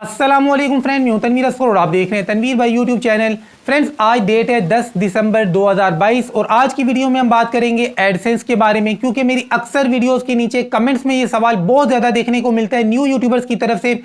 अस्सलामुअलैकुम फ्रेंड, मैं हूं तनवीर असफर और आप देख रहे हैं तनवीर भाई यूट्यूब चैनल। फ्रेंड्स, आज डेट है 10 दिसंबर 2022 और आज की वीडियो में हम बात करेंगे एडसेंस के बारे में, क्योंकि मेरी अक्सर वीडियोस के नीचे कमेंट्स में ये सवाल बहुत ज़्यादा देखने को मिलता है न्यू यूट्यूबर्स की तरफ से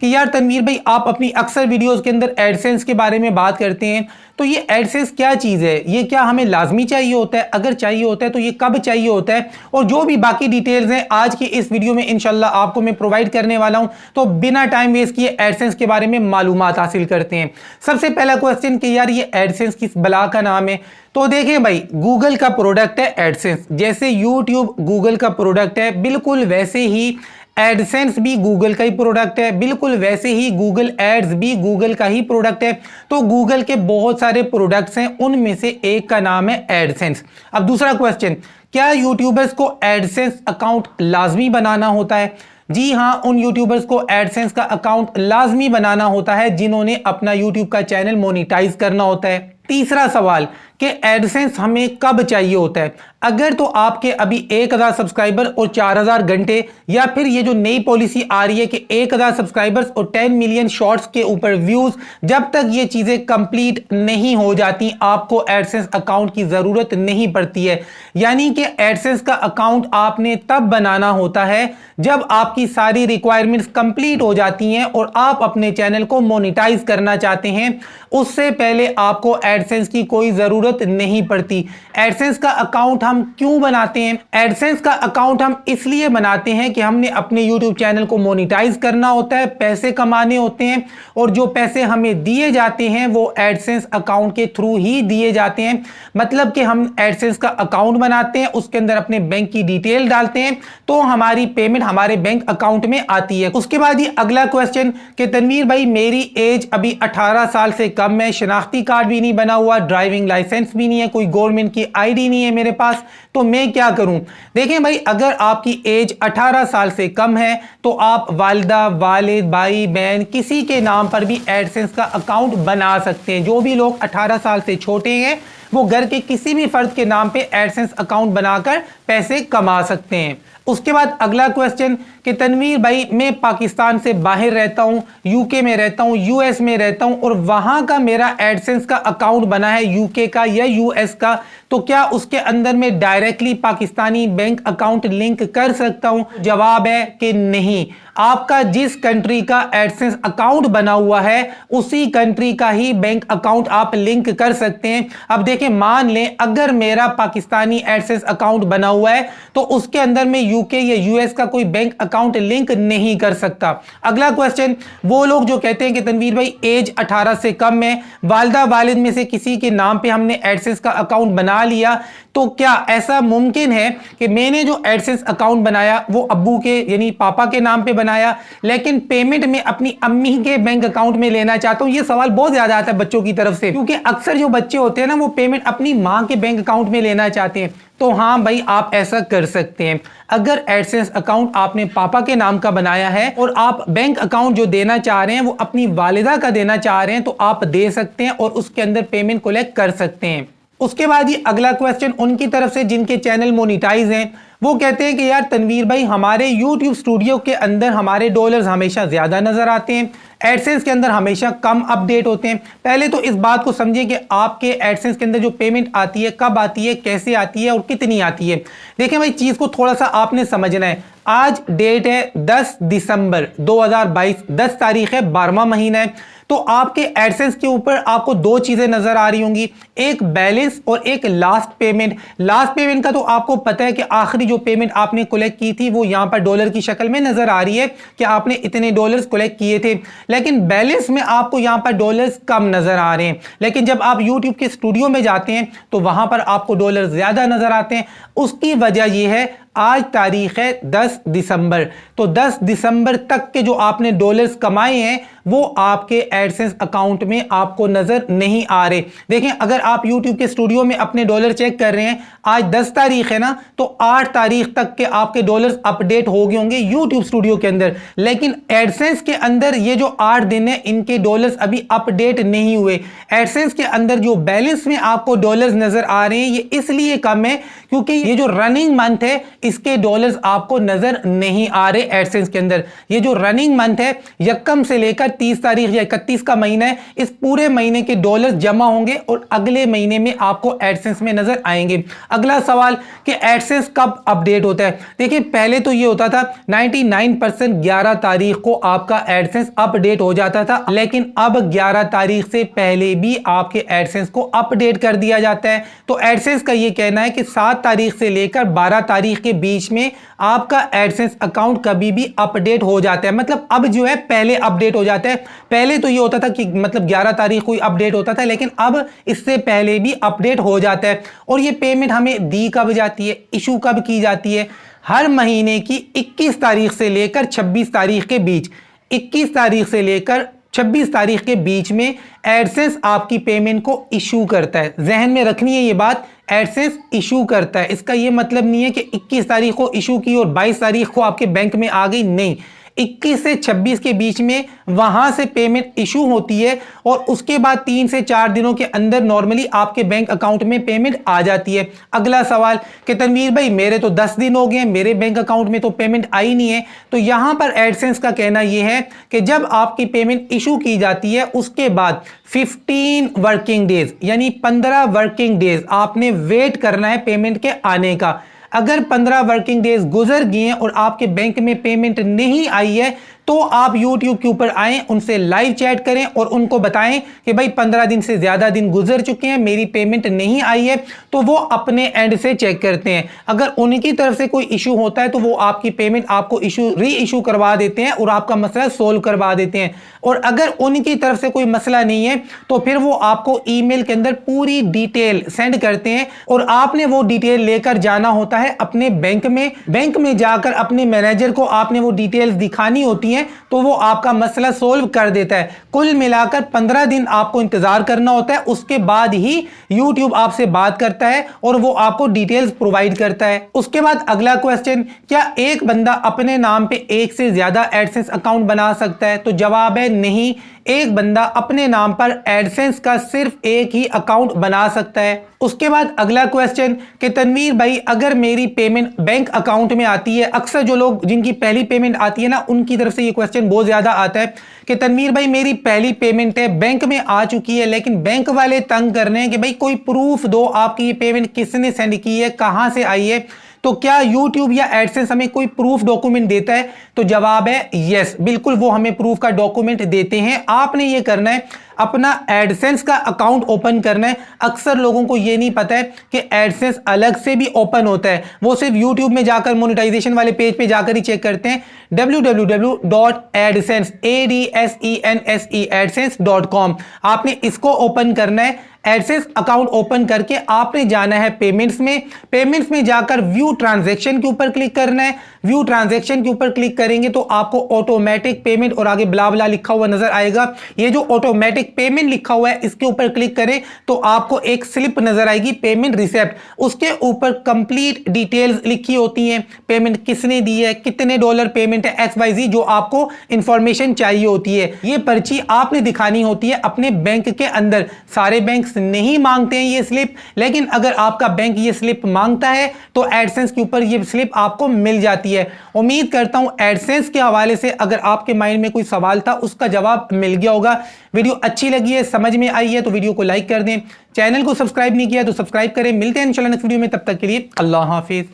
कि यार तनवीर भाई, आप अपनी अक्सर वीडियोस के अंदर एडसेंस के बारे में बात करते हैं, तो ये एडसेंस क्या चीज़ है, ये क्या हमें लाजमी चाहिए होता है, अगर चाहिए होता है तो ये कब चाहिए होता है, और जो भी बाकी डिटेल्स हैं आज की इस वीडियो में इंशाल्लाह आपको मैं प्रोवाइड करने वाला हूं। तो बिना टाइम वेस्ट किए एडसेंस के बारे में मालूमात हासिल करते हैं। सबसे पहला क्वेश्चन कि यार ये एडसेंस किस बला का नाम है। तो देखें भाई, गूगल का प्रोडक्ट है एडसेंस। जैसे यूट्यूब गूगल का प्रोडक्ट है, बिल्कुल वैसे ही एडसेंस भी गूगल का ही प्रोडक्ट है, बिल्कुल वैसे ही गूगल एड्स भी गूगल का ही प्रोडक्ट है। तो गूगल के बहुत सारे प्रोडक्ट्स हैं, उनमें से एक का नाम है एडसेंस। अब दूसरा क्वेश्चन, क्या यूट्यूबर्स को एडसेंस अकाउंट लाजमी बनाना होता है? जी हां, उन यूट्यूबर्स को एडसेंस का अकाउंट लाजमी बनाना होता है जिन्होंने अपना यूट्यूब का चैनल मोनेटाइज करना होता है। तीसरा सवाल कि एडसेंस हमें कब चाहिए होता है? अगर तो आपके अभी 1000 सब्सक्राइबर और 4000 घंटे, या फिर ये जो नई पॉलिसी आ रही है कि 1000 सब्सक्राइबर्स और 10 मिलियन शॉर्ट्स के ऊपर व्यूज, जब तक ये चीजें कंप्लीट नहीं हो जाती आपको एडसेंस अकाउंट की जरूरत नहीं पड़ती है। यानी कि एडसेंस का अकाउंट आपने तब बनाना होता है जब आपकी सारी रिक्वायरमेंट्स कंप्लीट हो जाती हैं और आप अपने चैनल को मोनेटाइज करना चाहते हैं। उससे पहले आपको एडसेंस की कोई जरूरत नहीं पड़ती। एडसेंस का अकाउंट हम क्यों बनाते हैं? एडसेंस का अकाउंट हम इसलिए बनाते हैं कि हमने अपने यूट्यूब चैनल को मोनेटाइज करना होता है, पैसे कमाने होते हैं, और जो पैसे हमें दिए जाते हैं वो एडसेंस अकाउंट के थ्रू ही दिए जाते हैं। मतलब कि हम एडसेंस का अकाउंट बनाते हैं, उसके अंदर अपने बैंक की डिटेल डालते हैं, तो हमारी पेमेंट हमारे बैंक अकाउंट में आती है। उसके बाद ये अगला क्वेश्चन कि तनवीर भाई, मेरी एज अभी 18 साल से कम है, शनाख्ती कार्ड भी नहीं बना हुआ, ड्राइविंग लाइसेंस भी नहीं है, कोई गवर्नमेंट की आईडी नहीं है मेरे पास, तो मैं क्या करूं? देखें भाई, अगर आपकी एज 18 साल से कम है तो आप वालिदा, वालिद, भाई, बहन किसी के नाम पर भी एडसेंस का अकाउंट बना सकते हैं। जो भी लोग 18 साल से छोटे हैं वो घर के किसी भी फर्द के नाम पे एडसेंस अकाउंट बनाकर पैसे कमा सकते हैं। उसके बाद अगला क्वेश्चन कि तनवीर भाई, मैं पाकिस्तान से बाहर रहता हूं, यूके में रहता हूं, यूएस में रहता हूं, और वहां का मेरा एडसेंस का अकाउंट बना है यूके का या यूएस का, तो क्या उसके अंदर मैं directly Pakistani bank account link कर सकता हूं? जवाब है कि नहीं। आपका जिस कंट्री का एडसेंस अकाउंट बना हुआ है उसी कंट्री का ही बैंक अकाउंट आप लिंक कर सकते हैं। अब देखें, मान लें अगर मेरा पाकिस्तानी एडसेंस अकाउंट बना हुआ है तो उसके अंदर मैं यूके या यूएस का कोई बैंक अकाउंट लिंक नहीं कर सकता। अगला क्वेश्चन, वो लोग जो कहते हैं कि तनवीर भाई एज 18 से कम है, वालिदा वालिद में से किसी के नाम पे हमने एडसेंस का अकाउंट बना लिया, तो क्या ऐसा मुमकिन है कि मैंने जो एडसेंस अकाउंट बनाया वो अब्बू के यानी पापा के नाम पे बनाया, लेकिन पेमेंट में अपनी अम्मी के बैंक अकाउंट में लेना चाहता हूं? ये सवाल बहुत ज्यादा आता है बच्चों की तरफ से, क्योंकि अक्सर जो बच्चे होते हैं ना वो पेमेंट अपनी मां के बैंक अकाउंट में लेना चाहते हैं। तो हाँ भाई, आप ऐसा कर सकते हैं। अगर एडसेंस अकाउंट आपने पापा के नाम का बनाया है और आप बैंक अकाउंट जो देना चाह रहे हैं वो अपनी वालिदा का देना चाह रहे हैं, तो आप दे सकते हैं और उसके अंदर पेमेंट कलेक्ट कर सकते हैं। उसके बाद ये अगला क्वेश्चन उनकी तरफ से जिनके चैनल मोनेटाइज हैं, वो कहते हैं कि यार तनवीर भाई, हमारे YouTube स्टूडियो के अंदर हमारे डॉलर्स हमेशा ज्यादा नजर आते हैं, एडसेंस के अंदर हमेशा कम अपडेट होते हैं। पहले तो इस बात को समझिए कि आपके एडसेंस के अंदर जो पेमेंट आती है कब आती है, कैसे आती है और कितनी आती है। देखें भाई, चीज को थोड़ा सा आपने समझना है। आज डेट है 10 दिसंबर 2022, 10 तारीख है, 12वां महीना है। तो आपके एडसेंस के ऊपर आपको दो चीजें नजर आ रही होंगी, एक बैलेंस और एक लास्ट पेमेंट। लास्ट पेमेंट का तो आपको पता है कि आखिरी जो पेमेंट आपने कलेक्ट की थी वो यहां पर डॉलर की शक्ल में नजर आ रही है कि आपने इतने डॉलर्स कलेक्ट किए थे, लेकिन बैलेंस में आपको यहां पर डॉलर्स कम नजर आ रहे हैं। लेकिन जब आप यूट्यूब के स्टूडियो में जाते हैं तो वहां पर आपको डॉलर ज्यादा नजर आते हैं। उसकी वजह यह है, आज तारीख है 10 दिसंबर, तो 10 दिसंबर तक के जो आपने डॉलर्स कमाए हैं वो आपके एडसेंस अकाउंट में आपको नजर नहीं आ रहे। देखें, अगर आप YouTube के स्टूडियो में अपने डॉलर चेक कर रहे हैं, आज 10 तारीख है ना, तो 8 तारीख तक के आपके डॉलर्स अपडेट हो गए होंगे YouTube स्टूडियो के अंदर, लेकिन एडसेंस के अंदर ये जो 8 दिन है इनके डॉलर्स अभी अपडेट नहीं हुए। एडसेंस के अंदर जो बैलेंस में आपको डॉलर्स नजर आ रहे हैं ये इसलिए कम है क्योंकि ये जो रनिंग मंथ है इसके डॉलर्स आपको नजर नहीं आ रहे एडसेंस के अंदर। ये जो रनिंग मंथ है, यक्कम से लेकर 30 तारीख या 31 का महीना है, इस पूरे महीने के डॉलर्स जमा होंगे और अगले महीने में आपको एडसेंस में नजर आएंगे। अगला सवाल कि एडसेंस कब अपडेट होता है। देखिए पहले तो ये होता था 99% 11 तारीख को आपका एडसेंस अपडेट हो जाता था, लेकिन अब 11 तारीख से पहले भी आपके एडसेंस को अपडेट कर दिया जाता है। तो एडसेंस का ये कहना है कि 7 तारीख से लेकर 12 तारीख के बीच में आपका एडसेंस अकाउंट कभी भी अपडेट हो जाता है। मतलब अब जो है पहले अपडेट हो जाता है। पहले तो ये होता था कि मतलब 11 तारीख को ही अपडेट होता था, लेकिन अब इससे पहले भी अपडेट हो जाता है। और ये पेमेंट हमें दी कब जाती है, इशू कब की जाती है? हर महीने की 21 तारीख से लेकर 26 तारीख के बीच, 21 तारीख से लेकर 26 तारीख के बीच में एडसेंस आपकी पेमेंट को इशू करता है। जहन में रखनी है ये बात, एडसेंस इशू करता है। इसका ये मतलब नहीं है कि 21 तारीख को इशू की और 22 तारीख को आपके बैंक में आ गई, नहीं। 21 से 26 के बीच में वहां से पेमेंट इशू होती है और उसके बाद 3 से 4 दिनों के अंदर नॉर्मली आपके बैंक अकाउंट में पेमेंट आ जाती है। अगला सवाल कि तनवीर भाई मेरे तो 10 दिन हो गए, मेरे बैंक अकाउंट में तो पेमेंट आई नहीं है। तो यहां पर एडसेंस का कहना यह है कि जब आपकी पेमेंट इशू की जाती है उसके बाद 15 वर्किंग डेज यानी 15 वर्किंग डेज आपने वेट करना है पेमेंट के आने का। अगर 15 वर्किंग डेज गुजर गए हैं और आपके बैंक में पेमेंट नहीं आई है तो आप YouTube के ऊपर आएं, उनसे लाइव चैट करें और उनको बताएं कि भाई 15 दिन से ज्यादा दिन गुजर चुके हैं, मेरी पेमेंट नहीं आई है। तो वो अपने एंड से चेक करते हैं। अगर उनकी तरफ से कोई इशू होता है तो वो आपकी पेमेंट आपको री इशू करवा देते हैं और आपका मसला सोल्व करवा देते हैं। और अगर उनकी तरफ से कोई मसला नहीं है तो फिर वो आपको ईमेल के अंदर पूरी डिटेल सेंड करते हैं और आपने वो डिटेल लेकर जाना होता है अपने बैंक में। बैंक में जाकर अपने मैनेजर को आपने वो डिटेल्स दिखानी होती है, तो वो आपका मसला सोल्व कर देता है। कुल मिलाकर 15 दिन आपको इंतजार करना होता है, उसके बाद ही YouTube आपसे बात करता है और वो आपको डिटेल्स प्रोवाइड करता है। उसके बाद अगला क्वेश्चन, क्या एक बंदा अपने नाम पे एक से ज्यादा एडसेंस अकाउंट बना सकता है? तो जवाब है नहीं, एक बंदा अपने नाम पर एडसेंस का सिर्फ एक ही अकाउंट बना सकता है। उसके बाद अगला क्वेश्चन कि तनवीर भाई अगर मेरी पेमेंट बैंक अकाउंट में आती है, अक्सर जो लोग जिनकी पहली पेमेंट आती है ना उनकी तरफ से ये क्वेश्चन बहुत ज्यादा आता है कि तनवीर भाई मेरी पहली पेमेंट है, बैंक में आ चुकी है, लेकिन बैंक वाले तंग कर रहे हैं कि भाई कोई प्रूफ दो आपकी ये पेमेंट किसने सेंड की है, कहां से आई है। तो क्या YouTube या एडसेंस हमें कोई प्रूफ डॉक्यूमेंट देता है? तो जवाब है यस, बिल्कुल वो हमें प्रूफ का डॉक्यूमेंट देते हैं। आपने ये करना है, अपना एडसेंस का अकाउंट ओपन करना है। अक्सर लोगों को ये नहीं पता है कि एडसेंस अलग से भी ओपन होता है। वो सिर्फ YouTube में जाकर मोनेटाइजेशन वाले पेज पे जाकर ही चेक करते हैं, www.adsense.com। आपने इसको ओपन करना है। एडसेंस अकाउंट ओपन करके आपने जाना है पेमेंट्स में। पेमेंट्स में जाकर व्यू ट्रांजैक्शन के ऊपर क्लिक करना है। व्यू ट्रांजैक्शन के ऊपर क्लिक करेंगे तो आपको ऑटोमेटिक पेमेंट और आगे ब्ला ब्ला लिखा हुआ नजर आएगा। ये जो ऑटोमेटिक पेमेंट लिखा हुआ है इसके ऊपर क्लिक करें तो आपको एक स्लिप नजर आएगी, पेमेंट रिसिप्ट। उसके ऊपर कंप्लीट डिटेल्स लिखी होती हैं, पेमेंट किसने दी है, कितने डॉलर पेमेंट है, XYZ जो आपको इंफॉर्मेशन चाहिए होती है। ये पर्ची आपने दिखानी होती है अपने बैंक के अंदर। सारे बैंक नहीं मांगते हैं ये स्लिप, लेकिन अगर आपका बैंक ये स्लिप मांगता है तो एडसेंस के ऊपर ये स्लिप आपको मिल जाती है। उम्मीद करता हूं एडसेंस के हवाले से अगर आपके माइंड में कोई सवाल था उसका जवाब मिल गया होगा। वीडियो अच्छी लगी है, समझ में आई है तो वीडियो को लाइक कर दें। चैनल को सब्सक्राइब नहीं किया तो सब्सक्राइब करें। मिलते हैं इंशाल्लाह नेक्स्ट वीडियो में, तब तक के लिए अल्लाह हाफिज।